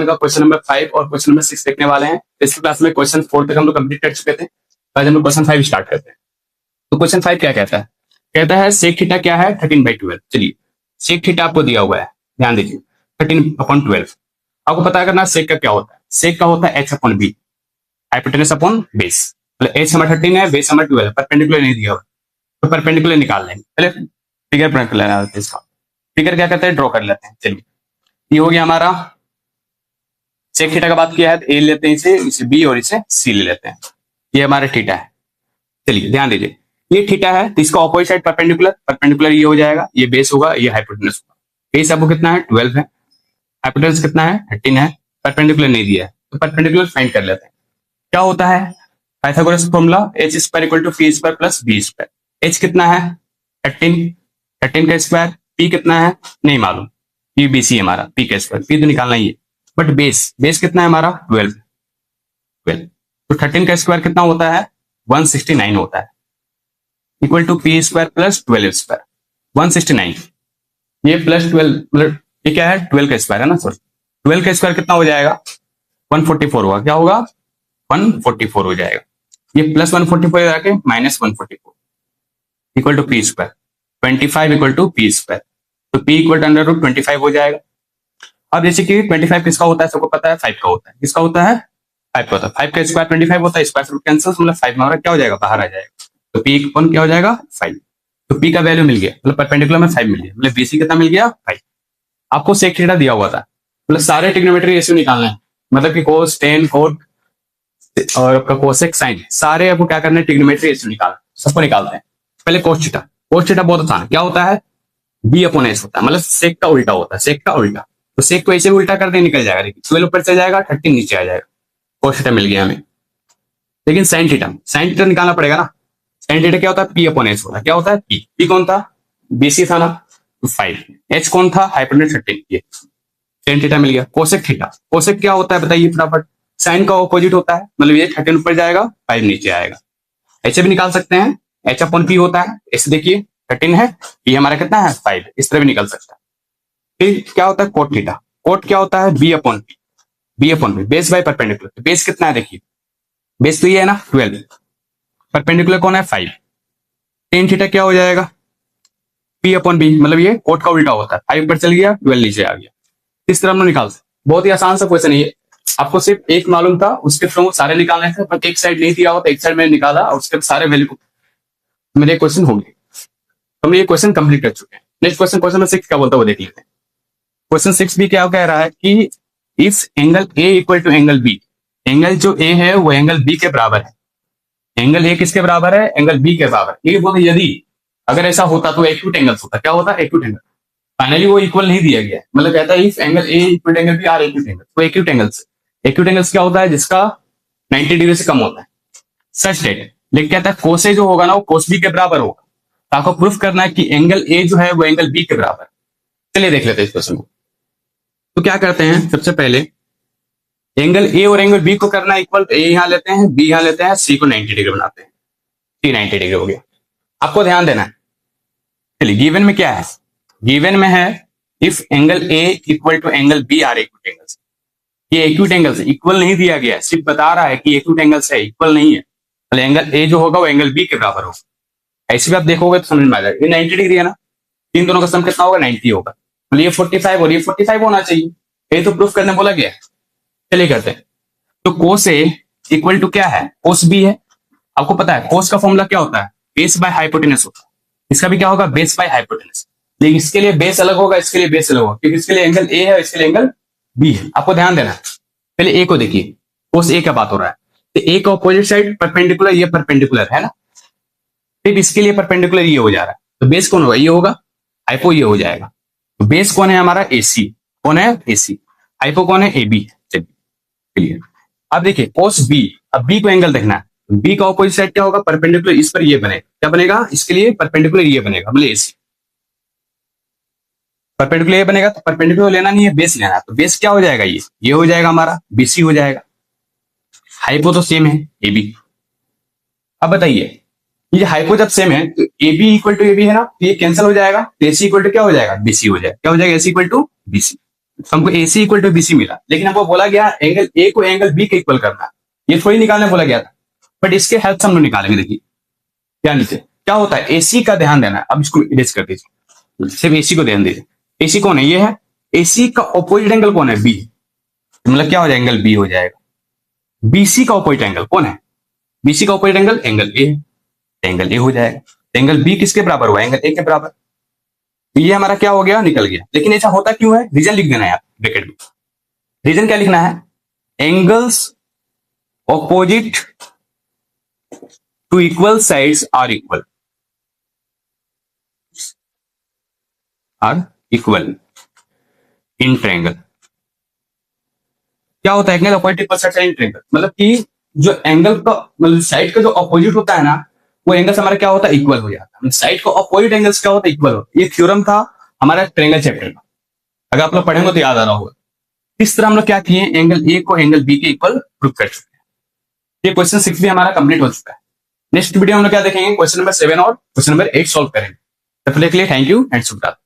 अपन का question number 5 और question number 6 देखने वाले हैं। इस क्लास में क्वेश्चन 4 तक हम लोग कंप्लीट कर चुके थे। आज हम लोग क्वेश्चन 5 स्टार्ट करते हैं। तो क्वेश्चन 5 क्या कहता है? कहता है सेक थीटा क्या है? 13/12। चलिए, सेक थीटा आपको दिया हुआ है, ध्यान दीजिए, 13/12। आपको पता करना सेक का क्या होता है। सेक का होता है h/b, हाइपोटेनस अपॉन बेस। मतलब h हमारा 13 है, बेस हमारा 12 है, परपेंडिकुलर नहीं दिया हुआ, तो परपेंडिकुलर निकाल लेंगे। पहले फिगर बना लेना है इसका। फिगर क्या कहते हैं, ड्रॉ कर लेते हैं। चलिए, ये हो गया हमारा सेक थीटा का बात किया है, तो ए लेते हैं, इसे बी और इसे सी ले लेते हैं। ये हमारा थीटा है। चलिए ध्यान दीजिए, ये थीटा है तो इसका ऑपोजिट साइड परपेंडिकुलर, परपेंडिकुलर ये हो जाएगा, ये बेस होगा, ये हाइपोटेनस होगा। बेस आपको कितना है? 12 है। हाइपोटेनस कितना है? 13 है। परपेंडिकुलर नहीं दिया है, तो परपेंडिकुलर फाइंड कर लेते हैं। क्या होता है Pythagoras formula, h² = p² + b²। h कितना है? 13, 13 का स्क्वायर। p कितना है? नहीं मालूम, ये bc है हमारा, p का स्क्वायर, p तो निकालना ही है। बट बेस कितना है हमारा? 12। तो 13 का स्क्वायर कितना होता है? 169 होता है, इक्वल टू p² + 12²। 169, ये प्लस 12, मतलब ये क्या है? 12 का स्क्वायर है ना, सॉरी 12 का स्क्वायर कितना हो जाएगा? 144 होगा। क्या होगा? 144 हो जाएगा। ये प्लस 144 जाके minus 144 equal to p²। 25 equal to p²। तो p इक्वल टू √25 हो जाएगा। अब जैसे कि 25 किसका होता है? सबको पता है 5 का होता है। किसका होता है? 5 का होता है। 5 का स्क्वायर 25 होता है, स्क्वायर से रूट कैंसिल, मतलब 5 हमारा क्या हो जाएगा? बाहर आ जाएगा। तो p कौन क्या हो जाएगा? 5। तो p का वैल्यू मिल गया, मतलब परपेंडिकुलर में 5 मिल गया, मतलब bc कितना मिल गया? 5। आपको सेक थीटा दिया हुआ था, मतलब सारे ट्रिग्नोमेट्री रेशियो निकालना है, मतलब कि कोस, टेन, कोट और आपका कोसेक, साइन, सारे आपको क्या करना है? ट्रिग्नोमेट्री रेशियो निकालना, सबको निकालते हैं। पहले कोस थीटा। कोस थीटा बहुत आसान है, क्या होता है? b/s होता है, मतलब सेक का उल्टा होता है, सेक का उल्टा। तो सेक को ऐसे उल्टा कर दे, निकल जाएगा। देखिए 12 ऊपर से जाएगा, 13 नीचे आ जाएगा। कोस थीटा मिल गया हमें। लेकिन साइन थीटा निकालना पड़ेगा ना। साइन थीटा क्या होता है? p/s होता है। क्या होता है? p कौन था? bc था ना, 5। h कौन था? हाइपोटेनस 13। ये साइन थीटा मिल गया। कोसेक थीटा, कोसेक क्या होता है बताइए फटाफट? साइन का ऑपोजिट होता है, मतलब ये 13 ऊपर जाएगा, 5 नीचे आएगा। ऐसे भी निकाल सकते हैं, h/p होता है। ऐसे देखिए 13 है, p हमारा कितना है? 5। इस तरह भी निकल सकता है। फिर क्या होता है? Cot theta. कोट क्या होता है? b/p, base by perpendicular. Base कितना है देखिए, बेस तो ये है ना 12, परपेंडिकुलर कौन है? 5। टेन थीटा क्या हो जाएगा? p/b, मतलब ये कोट का उल्टा होता है, 5 ऊपर चल गया, 12 नीचे आ गया। इस तरह हम लोग निकाल सकते। बहुत ही आसान सा क्वेश्चन है ये। आपको सिर्फ एक मालूम था, उसके थ्रू सारे निकालने थे, बट एक साइड नहीं दिया होता, एक साइड मैंने निकाला और उसके सारे वैल्यू मेरे क्वेश्चन हो गए। हम ये क्वेश्चन कंप्लीट कर चुके हैं। नेक्स्ट क्वेश्चन, क्वेश्चन नंबर 6 क्या बोलता है वो देख लेते हैं। क्वेश्चन 6 भी क्या कह रहा है कि if angle A equal to angle B, angle जो ए है वो एंगल बी के बराबर है। एंगल ए किसके बराबर है? एंगल बी के बराबर। ये बोलते यदि अगर ऐसा होता तो एक्यूट एंगल्स होता। क्या होता है? Acute angle. फाइनली वो इक्वल नहीं दिया गया है, मतलब कहता है if angle A equal to angle B are acute angle. तो एक्यूट एंगल्स, एक्यूट एंगल्स क्या होता है? जिसका 90 डिग्री से कम होता है, सच डेट। लेकिन कहता है कोस ए जो होगा ना वो कोस बी के बराबर होगा। तो आपको प्रूफ करना है कि एंगल ए जो है वो एंगल बी के बराबर। चलिए देख लेते हैं इस क्वेश्चन को। तो क्या करते हैं, सबसे पहले एंगल ए और एंगल बी को करना इक्वल, तो ए यहां लेते हैं, बी यहां लेते हैं, सी को 90 डिग्री बनाते हैं। 90 डिग्री हो गया। आपको ध्यान देना है। चलिए गिवन में क्या है? गिवन में है if angle A equal to angle B are acute angles. ये एक्यूट एंगल्स, इक्वल नहीं दिया गया है, सिर्फ बता रहा है कि एक्यूट एंगल्स है, इक्वल नहीं है। मतलब एंगल ए जो होगा वो एंगल बी के बराबर होगा। ऐसे भी आप देखोगे तो समझ में आ जाएगा। ये 90 डिग्री है ना, इन दोनों का सम कितना होगा? 90 होगा। मतलब ये 45 और ये 45 होना चाहिए। ये तो प्रूफ करने बोला गया है। चलिए करते हैं। तो कोस ए इक्वल टू क्या है? कोस बी है। आपको पता है कोस का फॉर्मूला क्या होता है? बेस बाय हाइपोटेनस होता है। इसका भी क्या होगा? Base by hypotenuse. लेकिन इसके लिए बेस अलग होगा, इसके लिए बेस अलग होगा, क्योंकि इसके लिए एंगल ए है, इसके लिए एंगल बी है। आपको ध्यान देना है। पहले ए को देखिए, कोस ए का बात हो रहा है, तो ए का ऑपोजिट साइड परपेंडिकुलर, ये परपेंडिकुलर है ना, फिर इसके लिए परपेंडिकुलर ये हो जा रहा है। तो बेस कौन होगा? ये होगा। हाइपो ये हो जाएगा। तो बेस कौन है हमारा? एसी। कौन है? एसी। हाइपो कौन है? एबी। चलिए क्लियर। अब देखिए कोस बी, अब बी को एंगल देखना है। बी का ऑपोजिट साइड क्या होगा? परपेंडिकुलर, इस पर ये बनेगा। क्या बनेगा? इसके लिए परपेंडिकुलर ये बनेगा, मतलब एसी। परपेंडिकुलर ये बनेगा, तो परपेंडिकुलर लेना नहीं है, बेस लेना है। तो बेस क्या हो जाएगा? ये हो जाएगा हमारा बीसी हो जाएगा। हाइपो तो सेम है, एबी। अब बताइए ये हाइपो जब सेम है तो A B equal to A B है ना, तो ये कैंसिल हो जाएगा। तो एसी इक्वल टू क्या हो जाएगा? बीसी हो जाएगा। क्या हो जाएगा? AC equal to BC. हमको A C equal to B C मिला, लेकिन हमको बोला गया एंगल ए को एंगल बी के इक्वल करना, ये थोड़ी निकालने बोला गया था, बट इसके हेल्प से हम लोग निकालेंगे। देखिए क्या नीचे क्या होता है, एसी का ध्यान देना है। अब इसको इरेज कर दीजिए, सिर्फ एसी को ध्यान दीजिए। एसी कौन है, ये है। एसी का ऑपोजिट एंगल कौन है, बी, मतलब क्या हो जाएगा, एंगल बी हो जाएगा। बीसी का ऑपोजिट एंगल कौन है, बीसी का opposite angle angle A, angle A हो जाएगा। एंगल बी किसके बराबर हुआ, एंगल ए के बराबर। तो ये हमारा क्या हो गया, निकल गया। लेकिन ऐसा होता क्यों है, रीजन लिख देना है आप ब्रैकेट में। रीजन क्या लिखना है, angles opposite to equal sides are equal, are equal in triangle. क्या होता है, angle opposite equal sides in triangle, मतलब कि जो एंगल का मतलब साइड का जो ऑपोजिट होता है ना, वो एंगल्स हमारा क्या होता है, इक्वल हो जाता है। साइड का ऑपोजिट एंगल्स क्या होता है, इक्वल होता है। ये थ्योरम था हमारा ट्रायंगल चैप्टर का, अगर आप लोग पढ़ेंगे तो याद आ रहा होगा। इस तरह हम लोग क्या किए, एंगल ए को एंगल बी के इक्वल प्रूव कर चुके हैं। ये क्वेश्चन 6 भी हमारा कंप्लीट हो चुका है। नेक्स्ट वीडियो हम लोग क्या देखेंगे, क्वेश्चन नंबर 7 और क्वेश्चन नंबर 8 सॉल्व करेंगे। तब तक के लिए थैंक यू एंड शुभ रात्रि।